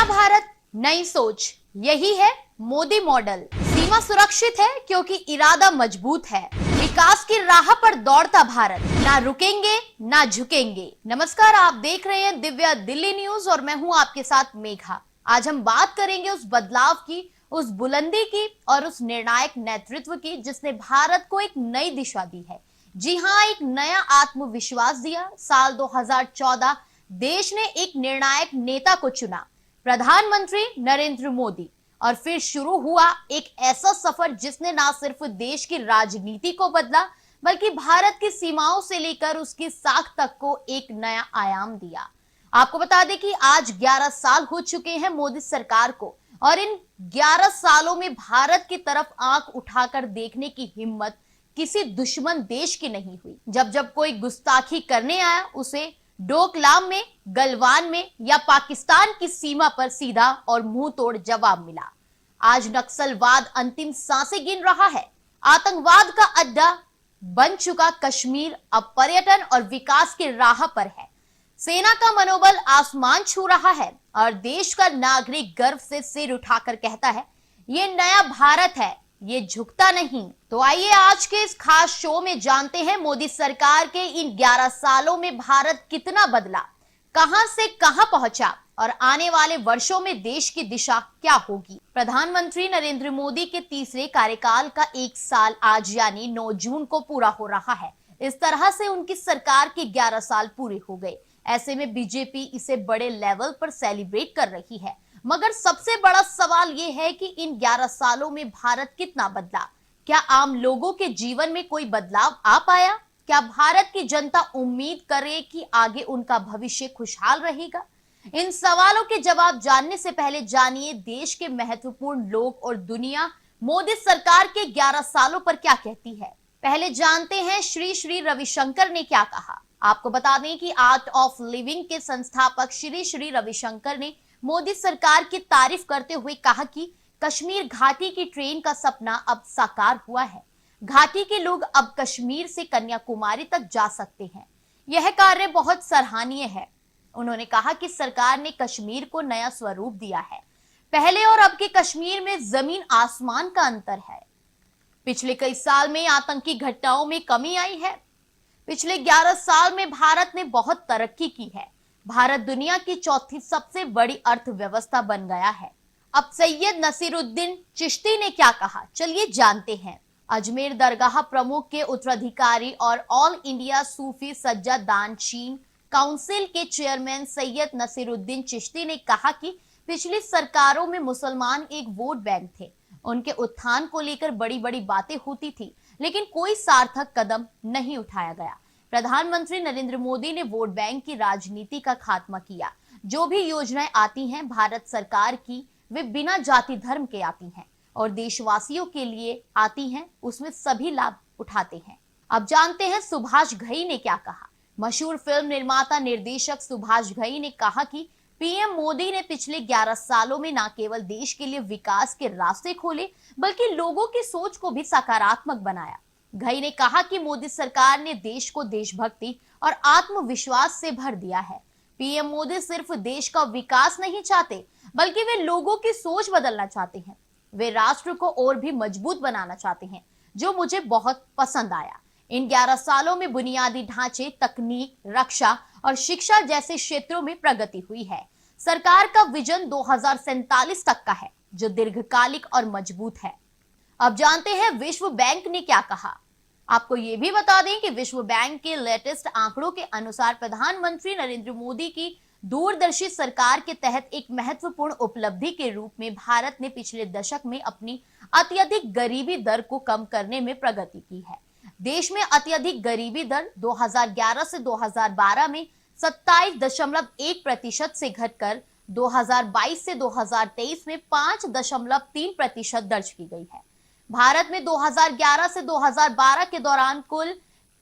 नया भारत, नई सोच, यही है मोदी मॉडल। सीमा सुरक्षित है क्योंकि इरादा मजबूत है। विकास की राह पर दौड़ता भारत, ना रुकेंगे ना झुकेंगे। नमस्कार, आप देख रहे हैं दिव्या दिल्ली न्यूज और मैं हूं आपके साथ मेघा। आज हम बात करेंगे उस बदलाव की, उस बुलंदी की और उस निर्णायक नेतृत्व की जिसने भारत को एक नई दिशा दी है। जी हां, एक नया आत्मविश्वास दिया। साल 2014 देश ने एक निर्णायक नेता को चुना, प्रधानमंत्री नरेंद्र मोदी। और फिर शुरू हुआ एक ऐसा सफर जिसने ना सिर्फ देश की राजनीति को बदला, बल्कि भारत की सीमाओं से लेकर उसकी साख तक को एक नया आयाम दिया। आपको बता दें कि आज 11 साल हो चुके हैं मोदी सरकार को, और इन 11 सालों में भारत की तरफ आंख उठाकर देखने की हिम्मत किसी दुश्मन देश की नहीं हुई। जब जब कोई गुस्ताखी करने आया, उसे डोकलाम में, गलवान में या पाकिस्तान की सीमा पर सीधा और मुंह तोड़ जवाब मिला। आज नक्सलवाद अंतिम सांसें गिन रहा है। आतंकवाद का अड्डा बन चुका कश्मीर अब पर्यटन और विकास की राह पर है। सेना का मनोबल आसमान छू रहा है और देश का नागरिक गर्व से सिर उठाकर कहता है, ये नया भारत है, ये झुकता नहीं। तो आइए आज के इस खास शो में जानते हैं मोदी सरकार के इन 11 सालों में भारत कितना बदला, कहां से कहां पहुंचा और आने वाले वर्षों में देश की दिशा क्या होगी। प्रधानमंत्री नरेंद्र मोदी के तीसरे कार्यकाल का 1 साल आज यानी 9 जून को पूरा हो रहा है। इस तरह से उनकी सरकार के 11 साल पूरे हो गए। ऐसे में बीजेपी इसे बड़े लेवल पर सेलिब्रेट कर रही है। मगर सबसे बड़ा सवाल यह है कि इन 11 सालों में भारत कितना बदला। क्या आम लोगों के जीवन में कोई बदलाव आ पाया? क्या भारत की जनता उम्मीद करे कि आगे उनका भविष्य खुशहाल रहेगा? इन सवालों के जवाब जानने से पहले जानिए देश के महत्वपूर्ण लोग और दुनिया मोदी सरकार के 11 सालों पर क्या कहती है। पहले जानते हैं श्री श्री रविशंकर ने क्या कहा। आपको बता दें कि आर्ट ऑफ लिविंग के संस्थापक श्री श्री रविशंकर ने मोदी सरकार की तारीफ करते हुए कहा कि कश्मीर घाटी की ट्रेन का सपना अब साकार हुआ है। घाटी के लोग अब कश्मीर से कन्याकुमारी तक जा सकते हैं। यह कार्य बहुत सराहनीय है। उन्होंने कहा कि सरकार ने कश्मीर को नया स्वरूप दिया है। पहले और अब के कश्मीर में जमीन आसमान का अंतर है। पिछले कई साल में आतंकी घटनाओं में कमी आई है। पिछले 11 साल में भारत ने बहुत तरक्की की है। भारत दुनिया की चौथी सबसे बड़ी अर्थव्यवस्था बन गया है। अब सैयद नसीरुद्दीन चिश्ती ने क्या कहा, चलिए जानते हैं। अजमेर दरगाह प्रमुख के उत्तराधिकारी और ऑल इंडिया सूफी सज्जादानशीन काउंसिल के चेयरमैन सैयद नसीरुद्दीन चिश्ती ने कहा कि पिछली सरकारों में मुसलमान एक वोट बैंक थे। उनके उत्थान को लेकर बड़ी बड़ी बातें होती थी, लेकिन कोई सार्थक कदम नहीं उठाया गया। प्रधानमंत्री नरेंद्र मोदी ने वोट बैंक की राजनीति का खात्मा किया। जो भी योजनाएं आती हैं भारत सरकार की, वे बिना जाति धर्म के आती हैं और देशवासियों के लिए आती हैं, उसमें सभी लाभ उठाते हैं। अब जानते हैं सुभाष घई ने क्या कहा। मशहूर फिल्म निर्माता निर्देशक सुभाष घई ने कहा कि पीएम मोदी ने पिछले 11 सालों में न केवल देश के लिए विकास के रास्ते खोले, बल्कि लोगों की सोच को भी सकारात्मक बनाया। घई ने कहा कि मोदी सरकार ने देश को देशभक्ति और आत्मविश्वास से भर दिया है। पीएम मोदी सिर्फ देश का विकास नहीं चाहते, बल्कि वे लोगों की सोच बदलना चाहते हैं। वे राष्ट्र को और भी मजबूत बनाना चाहते हैं, जो मुझे बहुत पसंद आया। इन 11 सालों में बुनियादी ढांचे, तकनीक, रक्षा और शिक्षा जैसे क्षेत्रों में प्रगति हुई है। सरकार का विजन 2047 तक का है, जो दीर्घकालिक और मजबूत है। अब जानते हैं विश्व बैंक ने क्या कहा। आपको ये भी बता दें कि विश्व बैंक के लेटेस्ट आंकड़ों के अनुसार प्रधानमंत्री नरेंद्र मोदी की दूरदर्शी सरकार के तहत एक महत्वपूर्ण उपलब्धि के रूप में भारत ने पिछले दशक में अपनी अत्यधिक गरीबी दर को कम करने में प्रगति की है। देश में अत्यधिक गरीबी दर 2011 से 2012 में 27.1% से घटकर 2022 से 2023 में 5.3% दर्ज की गई है। भारत में 2011 से 2012 के दौरान कुल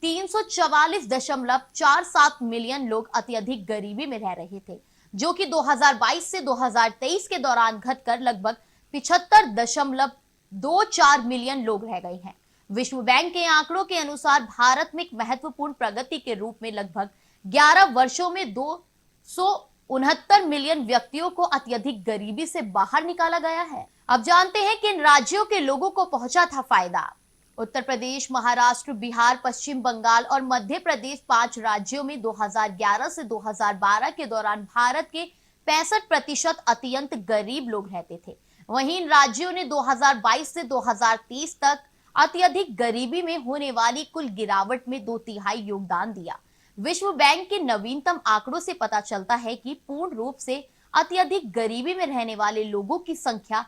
344.47 मिलियन लोग अत्यधिक गरीबी में रह रहे थे, जो कि 2022 से 2023 के दौरान घटकर लगभग 75.24 मिलियन लोग रह गए हैं। विश्व बैंक के आंकड़ों के अनुसार भारत में एक महत्वपूर्ण प्रगति के रूप में लगभग 11 वर्षों में 200 69 मिलियन व्यक्तियों को अत्यधिक गरीबी से बाहर निकाला गया है। अब जानते हैं कि इन राज्यों के लोगों को पहुंचा था फायदा। उत्तर प्रदेश, महाराष्ट्र, बिहार, पश्चिम बंगाल और मध्य प्रदेश 5 राज्यों में 2011 से 2012 के दौरान भारत के 65% अत्यंत गरीब लोग रहते थे। वहीं इन राज्यों ने 2022 से 2030 तक अत्यधिक गरीबी में होने वाली कुल गिरावट में 2/3 योगदान दिया। विश्व बैंक के नवीनतम आंकड़ों से पता चलता है कि पूर्ण रूप से अत्यधिक गरीबी में रहने वाले लोगों की संख्या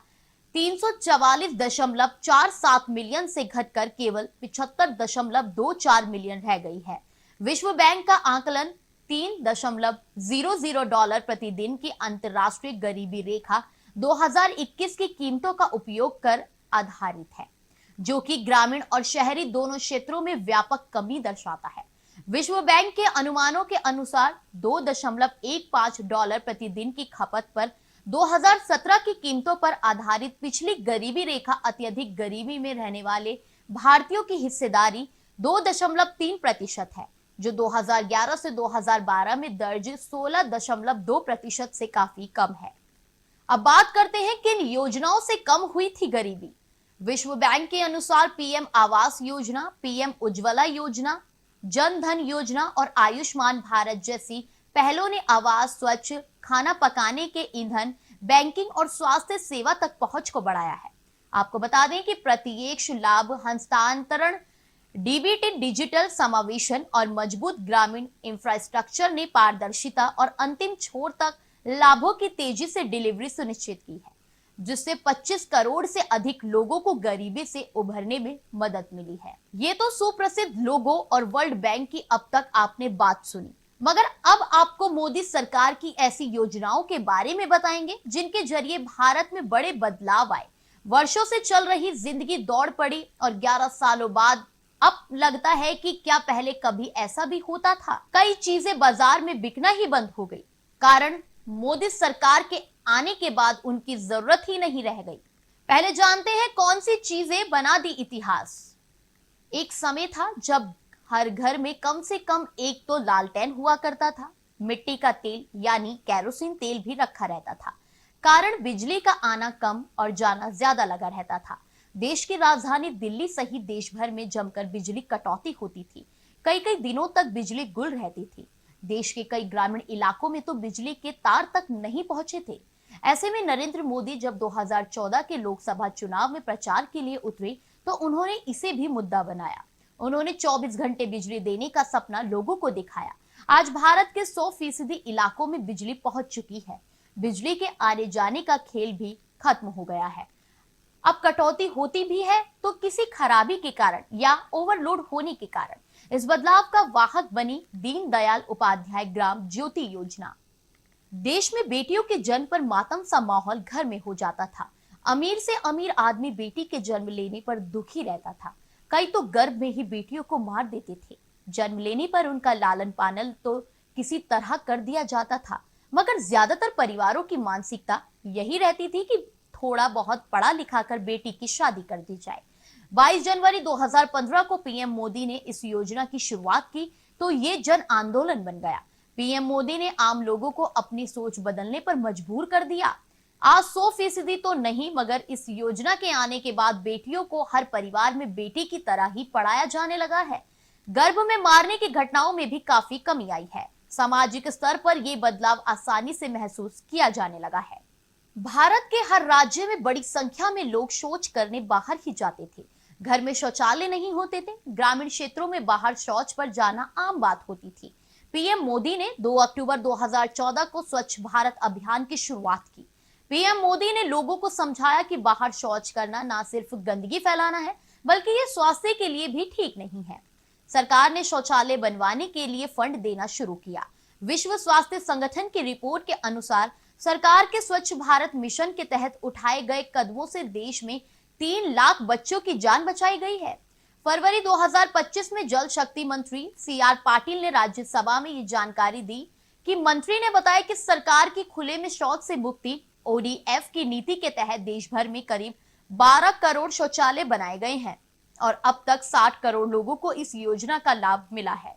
344.47 मिलियन से घटकर केवल 75.24 मिलियन रह गई है। विश्व बैंक का आंकलन $3.00 प्रतिदिन की अंतर्राष्ट्रीय गरीबी रेखा 2021 की कीमतों का उपयोग कर आधारित है, जो कि ग्रामीण और शहरी दोनों क्षेत्रों में व्यापक कमी दर्शाता है। विश्व बैंक के अनुमानों के अनुसार $2.15 प्रतिदिन की खपत पर 2017 की कीमतों पर आधारित पिछली गरीबी रेखा अत्यधिक गरीबी में रहने वाले भारतीयों की हिस्सेदारी 2.3% है, जो 2011 से 2012 में दर्ज 16.2% से काफी कम है। अब बात करते हैं किन योजनाओं से कम हुई थी गरीबी। विश्व बैंक के अनुसार पीएम आवास योजना, पीएम उज्ज्वला योजना, जन धन योजना और आयुष्मान भारत जैसी पहलों ने आवास, स्वच्छ खाना पकाने के ईंधन, बैंकिंग और स्वास्थ्य सेवा तक पहुंच को बढ़ाया है। आपको बता दें कि प्रत्यक्ष लाभ हस्तांतरण, डीबीटी डिजिटल समावेशन और मजबूत ग्रामीण इंफ्रास्ट्रक्चर ने पारदर्शिता और अंतिम छोर तक लाभों की तेजी से डिलीवरी सुनिश्चित की है, जिससे 25 करोड़ से अधिक लोगों को गरीबी से उभरने में मदद मिली है। ये तो सुप्रसिद्ध लोगों और वर्ल्ड बैंक की अब तक आपने बात सुनी, मगर अब आपको मोदी सरकार की ऐसी योजनाओं के बारे में बताएंगे जिनके जरिए भारत में बड़े बदलाव आए। वर्षों से चल रही जिंदगी दौड़ पड़ी और 11 सालों बाद अब लगता है कि क्या पहले कभी ऐसा भी होता था। कई चीजें बाजार में बिकना ही बंद हो गई, कारण मोदी सरकार के आने के बाद उनकी जरूरत ही नहीं रह गई। पहले जानते हैं कौन सी चीजें बना दी इतिहास। एक समय था जब हर घर में कम से कम एक तो लालटेन हुआ करता था। मिट्टी का तेल यानी केरोसिन तेल भी रखा रहता था, कारण बिजली का आना कम और जाना ज्यादा लगा रहता था। देश की राजधानी दिल्ली सहित देश भर में जमकर बिजली कटौती होती थी। कई कई दिनों तक बिजली गुल रहती थी। देश के कई ग्रामीण इलाकों में तो बिजली के तार तक नहीं पहुंचे थे। ऐसे में नरेंद्र मोदी जब 2014 के लोकसभा चुनाव में प्रचार के लिए उतरे तो उन्होंने इसे भी मुद्दा बनाया। उन्होंने 24 घंटे बिजली देने का सपना लोगों को दिखाया। आज भारत के 100% इलाकों में बिजली पहुंच चुकी है। बिजली के आने जाने का खेल भी खत्म हो गया है। अब कटौती होती भी है तो किसी खराबी के कारण या ओवरलोड होने के कारण। इस बदलाव का वाहक बनी दीनदयाल उपाध्याय ग्राम ज्योति योजना। देश में बेटियों के जन्म पर मातम सा माहौल घर में हो जाता था। अमीर से अमीर आदमी बेटी के जन्म लेने पर दुखी रहता था। कई तो गर्भ में ही बेटियों को मार देते थे। जन्म लेने पर उनका लालन पालन तो किसी तरह कर दिया जाता था, मगर ज्यादातर परिवारों की मानसिकता यही रहती थी कि थोड़ा बहुत पढ़ा लिखा कर बेटी की शादी कर दी जाए। 22 जनवरी 2015 को पीएम मोदी ने इस योजना की शुरुआत की तो ये जन आंदोलन बन गया। पीएम मोदी ने आम लोगों को अपनी सोच बदलने पर मजबूर कर दिया। आज 100% तो नहीं, मगर इस योजना के आने के बाद बेटियों को हर परिवार में बेटी की तरह ही पढ़ाया जाने लगा है। गर्भ में मारने की घटनाओं में भी काफी कमी आई है। सामाजिक स्तर पर यह बदलाव आसानी से महसूस किया जाने लगा है। भारत के हर राज्य में बड़ी संख्या में लोग शौच करने बाहर ही जाते थे। घर में शौचालय नहीं होते थे। ग्रामीण क्षेत्रों में बाहर शौच पर जाना आम बात होती थी। पीएम मोदी ने 2 अक्टूबर 2014 को स्वच्छ भारत अभियान की शुरुआत की। पीएम मोदी ने लोगों को समझाया कि बाहर शौच करना ना सिर्फ गंदगी फैलाना है, बल्कि ये स्वास्थ्य के लिए भी ठीक नहीं है। सरकार ने शौचालय बनवाने के लिए फंड देना शुरू किया। विश्व स्वास्थ्य संगठन की रिपोर्ट के अनुसार सरकार के स्वच्छ भारत मिशन के तहत उठाए गए कदमों से देश में 3 लाख बच्चों की जान बचाई गई है। फरवरी 2025 में जल शक्ति मंत्री सीआर पाटिल ने राज्यसभा में ये जानकारी दी कि मंत्री ने बताया कि सरकार की खुले में शौच से मुक्ति ओडीएफ की नीति के तहत देश भर में करीब 12 करोड़ शौचालय बनाए गए हैं और अब तक 60 करोड़ लोगों को इस योजना का लाभ मिला है।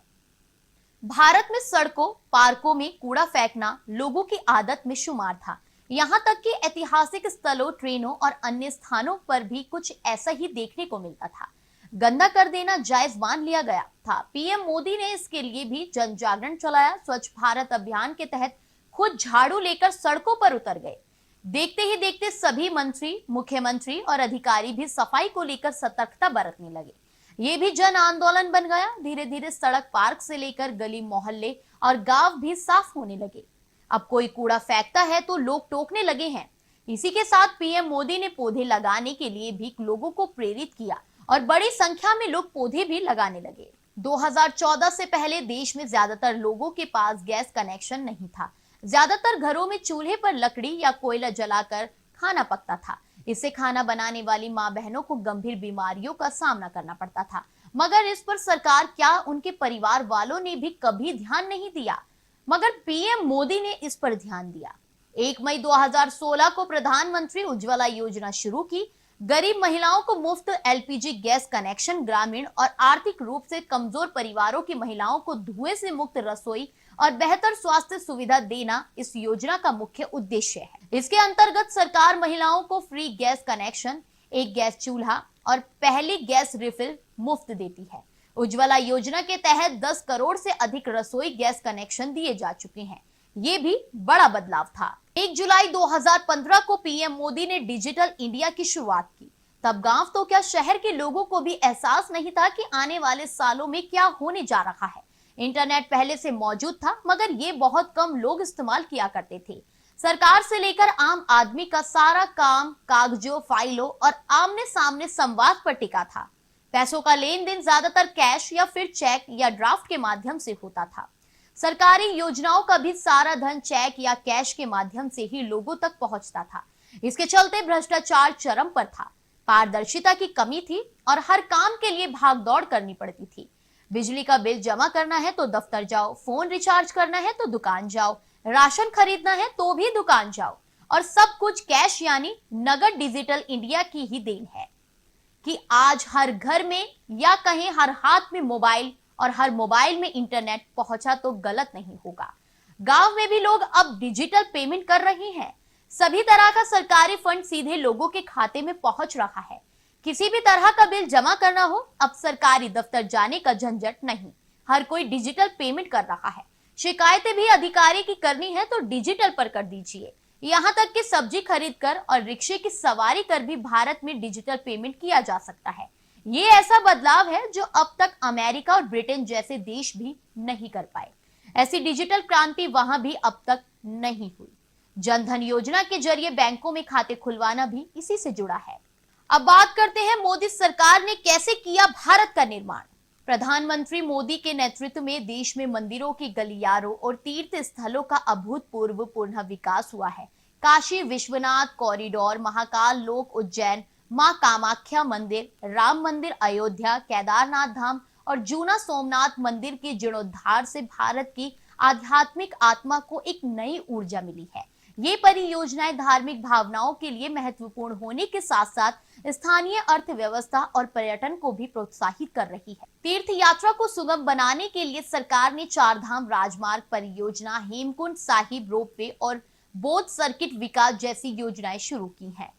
भारत में सड़कों, पार्कों में कूड़ा फेंकना लोगों की आदत में शुमार था। यहाँ तक कि ऐतिहासिक स्थलों, ट्रेनों और अन्य स्थानों पर भी कुछ ऐसा ही देखने को मिलता था। गंदा कर देना जायज मान लिया गया था। पीएम मोदी ने इसके लिए भी जन जागरण चलाया। स्वच्छ भारत अभियान के तहत खुद झाड़ू लेकर सड़कों पर उतर गए। देखते ही देखते सभी मंत्री, मुख्यमंत्री और अधिकारी भी सफाई को लेकर सतर्कता बरतने लगे। ये भी जन आंदोलन बन गया। धीरे धीरे सड़क, पार्क से लेकर गली, मोहल्ले और गांव भी साफ होने लगे। अब कोई कूड़ा फेंकता है तो लोग टोकने लगे हैं। इसी के साथ पीएम मोदी ने पौधे लगाने के लिए भी लोगों को प्रेरित किया और बड़ी संख्या में लोग पौधे भी लगाने लगे। 2014 से पहले देश में ज्यादातर लोगों के पास गैस कनेक्शन नहीं था। ज्यादातर घरों में चूल्हे पर लकड़ी या कोयला जलाकर खाना पकता था। इससे खाना बनाने वाली मां बहनों को गंभीर बीमारियों का सामना करना पड़ता था। मगर इस पर सरकार क्या उनके परिवार वालों ने भी कभी ध्यान नहीं दिया। मगर पीएम मोदी ने इस पर ध्यान दिया। 1 मई 2016 को प्रधानमंत्री उज्ज्वला योजना शुरू की। गरीब महिलाओं को मुफ्त एलपीजी गैस कनेक्शन, ग्रामीण और आर्थिक रूप से कमजोर परिवारों की महिलाओं को धुएं से मुक्त रसोई और बेहतर स्वास्थ्य सुविधा देना इस योजना का मुख्य उद्देश्य है। इसके अंतर्गत सरकार महिलाओं को फ्री गैस कनेक्शन, एक गैस चूल्हा और पहली गैस रिफिल मुफ्त देती है। उज्ज्वला योजना के तहत 10 करोड़ से अधिक रसोई गैस कनेक्शन दिए जा चुके हैं। ये भी बड़ा बदलाव था। 1 जुलाई 2015 को पीएम मोदी ने डिजिटल इंडिया की शुरुआत की। तब गांव तो क्या, शहर के लोगों को भी एहसास नहीं था कि आने वाले सालों में क्या होने जा रहा है। इंटरनेट पहले से मौजूद था, मगर ये बहुत कम लोग इस्तेमाल किया करते थे। सरकार से लेकर आम आदमी का सारा काम कागजों, फाइलों और आमने सामने संवाद पर टिका था। पैसों का लेन देन ज्यादातर कैश या फिर चेक या ड्राफ्ट के माध्यम से होता था। सरकारी योजनाओं का भी सारा धन चेक या कैश के माध्यम से ही लोगों तक पहुंचता था। इसके चलते भ्रष्टाचार चरम पर था, पारदर्शिता की कमी थी और हर काम के लिए भाग दौड़ करनी पड़ती थी। बिजली का बिल जमा करना है तो दफ्तर जाओ, फोन रिचार्ज करना है तो दुकान जाओ, राशन खरीदना है तो भी दुकान जाओ, और सब कुछ कैश यानी नगद। डिजिटल इंडिया की ही देन है कि आज हर घर में या कहीं हर हाथ में मोबाइल और हर मोबाइल में इंटरनेट पहुंचा तो गलत नहीं होगा। गांव में भी लोग अब डिजिटल पेमेंट कर रहे हैं। सभी तरह का सरकारी फंड सीधे लोगों के खाते में पहुंच रहा है। किसी भी तरह का बिल जमा करना हो, अब सरकारी दफ्तर जाने का झंझट नहीं। हर कोई डिजिटल पेमेंट कर रहा है। शिकायतें भी अधिकारी की करनी है तो डिजिटल पर कर दीजिए। यहाँ तक कि सब्जी खरीद कर और रिक्शे की सवारी कर भी भारत में डिजिटल पेमेंट किया जा सकता है। ये ऐसा बदलाव है जो अब तक अमेरिका और ब्रिटेन जैसे देश भी नहीं कर पाए। ऐसी डिजिटल क्रांति वहां भी अब तक नहीं हुई। जनधन योजना के जरिए बैंकों में खाते खुलवाना भी इसी से जुड़ा है। अब बात करते हैं मोदी सरकार ने कैसे किया भारत का निर्माण। प्रधानमंत्री मोदी के नेतृत्व में देश में मंदिरों की गलियारों और तीर्थ स्थलों का अभूतपूर्व पूर्ण विकास हुआ है। काशी विश्वनाथ कॉरिडोर, महाकाल लोक उज्जैन, मां कामाख्या मंदिर, राम मंदिर अयोध्या, केदारनाथ धाम और जूना सोमनाथ मंदिर के जीर्णोद्धार से भारत की आध्यात्मिक आत्मा को एक नई ऊर्जा मिली है। ये परियोजनाएं धार्मिक भावनाओं के लिए महत्वपूर्ण होने के साथ साथ स्थानीय अर्थव्यवस्था और पर्यटन को भी प्रोत्साहित कर रही है। तीर्थ यात्रा को सुगम बनाने के लिए सरकार ने 4 धाम राजमार्ग परियोजना, हेमकुंड साहिब रोपवे और बौद्ध सर्किट विकास जैसी योजनाएं शुरू की हैं।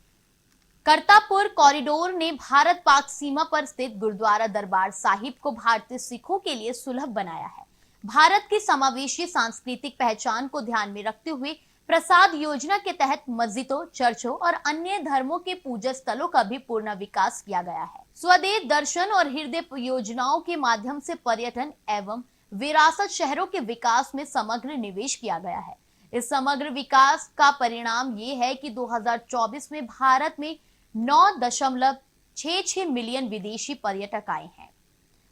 करतारपुर कॉरिडोर ने भारत पाक सीमा पर स्थित गुरुद्वारा दरबार साहिब को भारतीय सिखों के लिए सुलभ बनाया है। भारत की समावेशी सांस्कृतिक पहचान को ध्यान में रखते हुए प्रसाद योजना के तहत मस्जिदों, चर्चों और अन्य धर्मों के पूजा स्थलों का भी पूर्ण विकास किया गया है। स्वदेश दर्शन और हृदय योजनाओं के माध्यम से पर्यटन एवं विरासत शहरों के विकास में समग्र निवेश किया गया है। इस समग्र विकास का परिणाम ये है कि 2024 में भारत में 9.66 मिलियन विदेशी पर्यटक आए हैं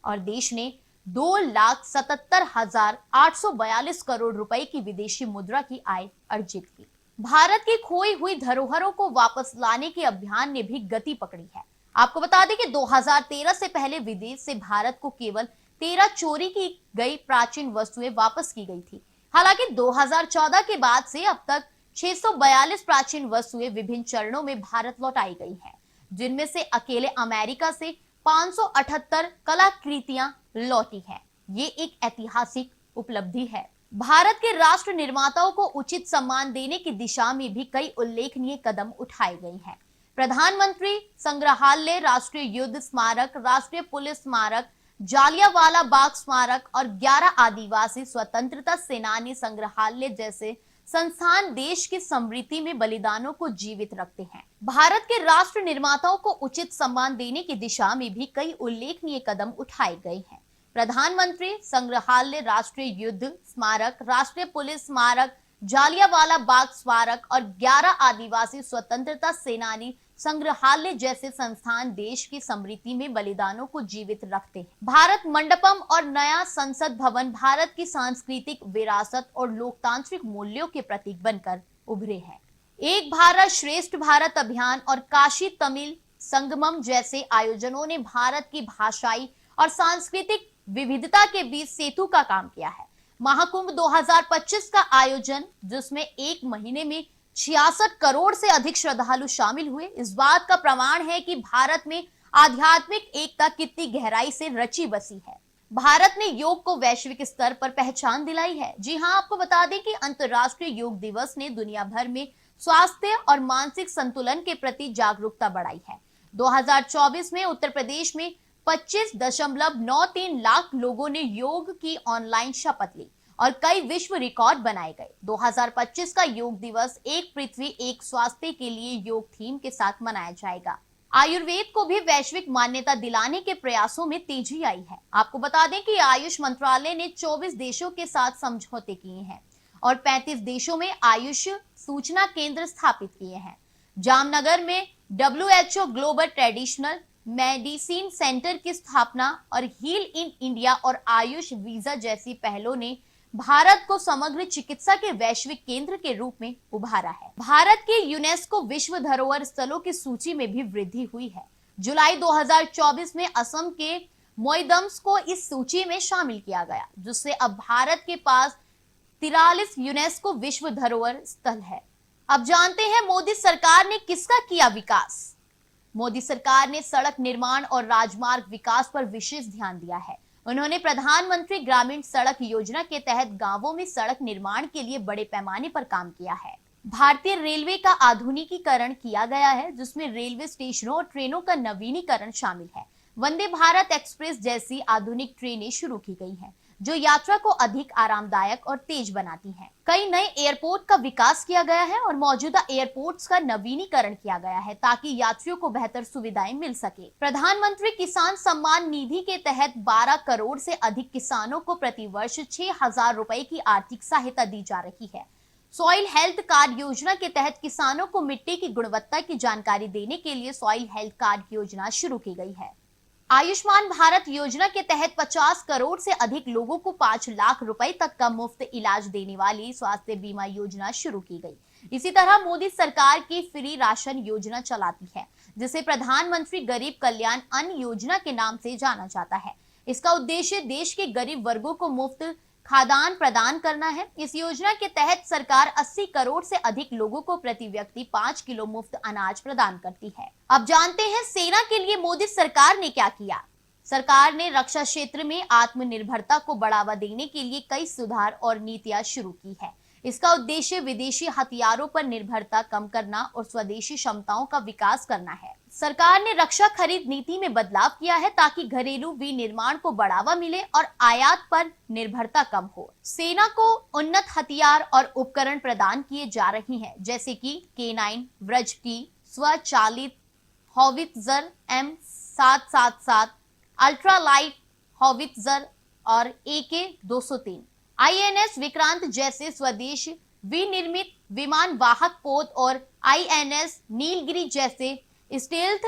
और देश ने 2,77,842 करोड़ रुपए की विदेशी मुद्रा की आय अर्जित की। भारत की खोई हुई धरोहरों को वापस लाने के अभियान ने भी गति पकड़ी है। आपको बता दें कि 2013 से पहले विदेश से भारत को केवल 13 चोरी की गई प्राचीन वस्तुएं वापस की गई थी। हालांकि 2014 के बाद से अब तक 642 प्राचीन वस्तुएं विभिन्न चरणों में भारत लौटाई गई हैं, जिनमें से अकेले अमेरिका से 578 कलाकृतियां लौटी हैं। ये एक ऐतिहासिक उपलब्धि है। भारत के राष्ट्र निर्माताओं को उचित सम्मान देने की दिशा में भी कई उल्लेखनीय कदम उठाए गए हैं। प्रधानमंत्री संग्रहालय, राष्ट्रीय युद्ध स्मारक, राष्ट्रीय पुलिस स्मारक, जालियांवाला बाग स्मारक और 11 आदिवासी स्वतंत्रता सेनानी संग्रहालय जैसे संस्थान देश की समृद्धि में बलिदानों को जीवित रखते हैं। भारत के राष्ट्र निर्माताओं को उचित सम्मान देने की दिशा में भी कई उल्लेखनीय कदम उठाए गए हैं। प्रधानमंत्री संग्रहालय, राष्ट्रीय युद्ध स्मारक, राष्ट्रीय पुलिस स्मारक, जालियांवाला बाग स्मारक और 11 आदिवासी स्वतंत्रता सेनानी संग्रहालय जैसे संस्थान देश की समृद्धि में बलिदानों को जीवित रखते हैं। भारत मंडपम और नया संसद भवन भारत की सांस्कृतिक विरासत और लोकतांत्रिक मूल्यों के प्रतीक बनकर उभरे हैं। एक भारत श्रेष्ठ भारत अभियान और काशी तमिल संगमम जैसे आयोजनों ने भारत की भाषाई और सांस्कृतिक विविधता के बीच सेतु का काम किया है। महाकुंभ 2025 का आयोजन, जिसमें एक महीने में 66 करोड़ से अधिक श्रद्धालु शामिल हुए, इस बात का प्रमाण है कि भारत में आध्यात्मिक एकता कितनी गहराई से रची बसी है। भारत ने योग को वैश्विक स्तर पर पहचान दिलाई है। जी हां, आपको बता दें कि अंतर्राष्ट्रीय योग दिवस ने दुनिया भर में स्वास्थ्य और मानसिक संतुलन के प्रति जागरूकता बढ़ाई है। 2024 में उत्तर प्रदेश में 25.93 लाख लोगों ने योग की ऑनलाइन शपथ ली और कई विश्व रिकॉर्ड बनाए गए। 2025 का योग दिवस एक पृथ्वी एक स्वास्थ्य के लिए योग थीम के साथ मनाया जाएगा। आयुर्वेद को भी वैश्विक मान्यता दिलाने के प्रयासों में तेजी आई है। आपको बता दें कि आयुष मंत्रालय ने 24 देशों के साथ समझौते किए हैं और 35 देशों में आयुष सूचना केंद्र स्थापित किए हैं। जामनगर में WHO global traditional medicine centre की स्थापना और हील इन इंडिया और आयुष वीजा जैसी पहलों ने भारत को समग्र चिकित्सा के वैश्विक केंद्र के रूप में उभारा है। भारत की यूनेस्को विश्व धरोहर स्थलों की सूची में भी वृद्धि हुई है। जुलाई 2024 में असम के मोइदम्स को इस सूची में शामिल किया गया, जिससे अब भारत के पास 43 यूनेस्को विश्व धरोहर स्थल है। अब जानते हैं मोदी सरकार ने किसका किया विकास। मोदी सरकार ने सड़क निर्माण और राजमार्ग विकास पर विशेष ध्यान दिया है। उन्होंने प्रधानमंत्री ग्रामीण सड़क योजना के तहत गांवों में सड़क निर्माण के लिए बड़े पैमाने पर काम किया है। भारतीय रेलवे का आधुनिकीकरण किया गया है, जिसमें रेलवे स्टेशनों और ट्रेनों का नवीनीकरण शामिल है। वंदे भारत एक्सप्रेस जैसी आधुनिक ट्रेनें शुरू की गई हैं, जो यात्रा को अधिक आरामदायक और तेज बनाती हैं। कई नए एयरपोर्ट का विकास किया गया है और मौजूदा एयरपोर्ट्स का नवीनीकरण किया गया है, ताकि यात्रियों को बेहतर सुविधाएं मिल सके। प्रधानमंत्री किसान सम्मान निधि के तहत 12 करोड़ से अधिक किसानों को प्रतिवर्ष 6,000 रुपए की आर्थिक सहायता दी जा रही है। सॉइल हेल्थ कार्ड योजना के तहत किसानों को मिट्टी की गुणवत्ता की जानकारी देने के लिए सॉइल हेल्थ कार्ड योजना शुरू की गई है। आयुष्मान भारत योजना के तहत 50 करोड़ से अधिक लोगों को 5 लाख रुपए तक का मुफ्त इलाज देने वाली स्वास्थ्य बीमा योजना शुरू की गई। इसी तरह मोदी सरकार की फ्री राशन योजना चलाती है, जिसे प्रधानमंत्री गरीब कल्याण अन्न योजना के नाम से जाना जाता है। इसका उद्देश्य देश के गरीब वर्गों को मुफ्त खाद्यान्न प्रदान करना है। इस योजना के तहत सरकार 80 करोड़ से अधिक लोगों को प्रति व्यक्ति 5 किलो मुफ्त अनाज प्रदान करती है। अब जानते हैं सेना के लिए मोदी सरकार ने क्या किया। सरकार ने रक्षा क्षेत्र में आत्मनिर्भरता को बढ़ावा देने के लिए कई सुधार और नीतियां शुरू की है। इसका उद्देश्य विदेशी हथियारों पर निर्भरता कम करना और स्वदेशी क्षमताओं का विकास करना है। सरकार ने रक्षा खरीद नीति में बदलाव किया है, ताकि घरेलू विनिर्माण को बढ़ावा मिले और आयात पर निर्भरता कम हो। सेना को उन्नत हथियार और उपकरण प्रदान किए जा रहे हैं, जैसे कि K9 व्रज की स्वचालित howitzer M777, ultra light howitzer और AK-203, INS विक्रांत जैसे स्वदेश विनिर्मित विमान वाहक पोत और INS नीलगिरी जैसे स्टेल्थ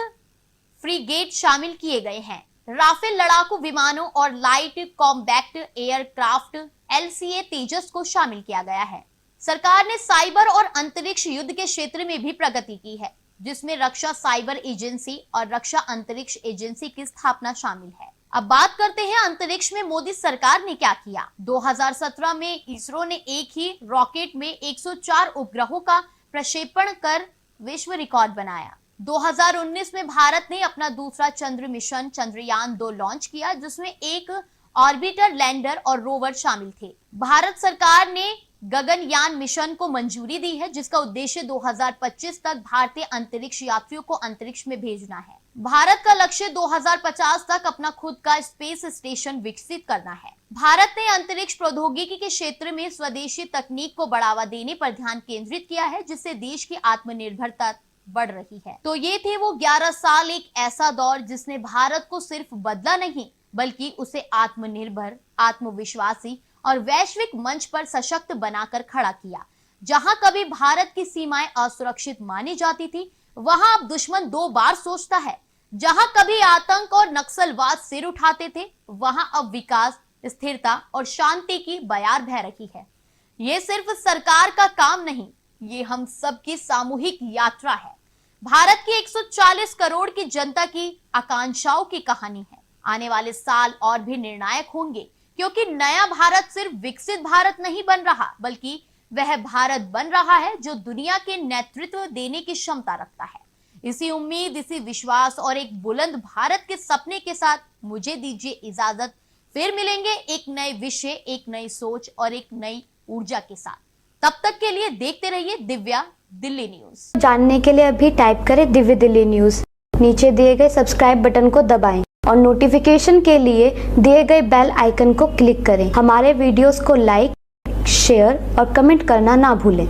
फ्रिगेट शामिल किए गए हैं। राफेल लड़ाकू विमानों और लाइट कॉम्बैक्ट एयरक्राफ्ट LCA तेजस को शामिल किया गया है। सरकार ने साइबर और अंतरिक्ष युद्ध के क्षेत्र में भी प्रगति की है, जिसमें रक्षा साइबर एजेंसी और रक्षा अंतरिक्ष एजेंसी की स्थापना शामिल है। अब बात करते हैं अंतरिक्ष में मोदी सरकार ने क्या किया। 2017 में इसरो ने एक ही रॉकेट में 104 उपग्रहों का प्रक्षेपण कर विश्व रिकॉर्ड बनाया। 2019 में भारत ने अपना दूसरा चंद्र मिशन चंद्रयान 2 लॉन्च किया, जिसमें एक ऑर्बिटर, लैंडर और रोवर शामिल थे। भारत सरकार ने गगनयान मिशन को मंजूरी दी है, जिसका उद्देश्य 2025 तक भारतीय अंतरिक्ष यात्रियों को अंतरिक्ष में भेजना है। भारत का लक्ष्य 2050 तक अपना खुद का स्पेस स्टेशन विकसित करना है। भारत ने अंतरिक्ष प्रौद्योगिकी के क्षेत्र में स्वदेशी तकनीक को बढ़ावा देने पर ध्यान केंद्रित किया है, जिससे देश की आत्मनिर्भरता बढ़ रही है। तो ये थे वो 11 साल, एक ऐसा दौर जिसने भारत को सिर्फ बदला नहीं, बल्कि उसे आत्मनिर्भर, आत्मविश्वासी और वैश्विक मंच पर सशक्त बनाकर खड़ा किया। जहां कभी भारत की सीमाएं असुरक्षित मानी जाती थी, वहां अब दुश्मन 2 बार सोचता है। जहां कभी आतंक और नक्सलवाद सिर उठाते थे, वहां अब विकास, स्थिरता और शांति की बयार बह रही है। ये सिर्फ सरकार का काम नहीं, ये हम सबकी सामूहिक यात्रा है। भारत की 140 करोड़ की जनता की आकांक्षाओं की कहानी है। आने वाले साल और भी निर्णायक होंगे, क्योंकि नया भारत सिर्फ विकसित भारत नहीं बन रहा, बल्कि वह भारत बन रहा है जो दुनिया के नेतृत्व देने की क्षमता रखता है। इसी उम्मीद, इसी विश्वास और एक बुलंद भारत के सपने के साथ मुझे दीजिए इजाजत। फिर मिलेंगे एक नए विषय, एक नई सोच और एक नई ऊर्जा के साथ। तब तक के लिए देखते रहिए दिव्या दिल्ली न्यूज। जानने के लिए अभी टाइप करें दिव्य दिल्ली न्यूज। नीचे दिए गए सब्सक्राइब बटन को दबाएं और नोटिफिकेशन के लिए दिए गए बेल आइकन को क्लिक करें। हमारे वीडियोस को लाइक, शेयर और कमेंट करना ना भूलें।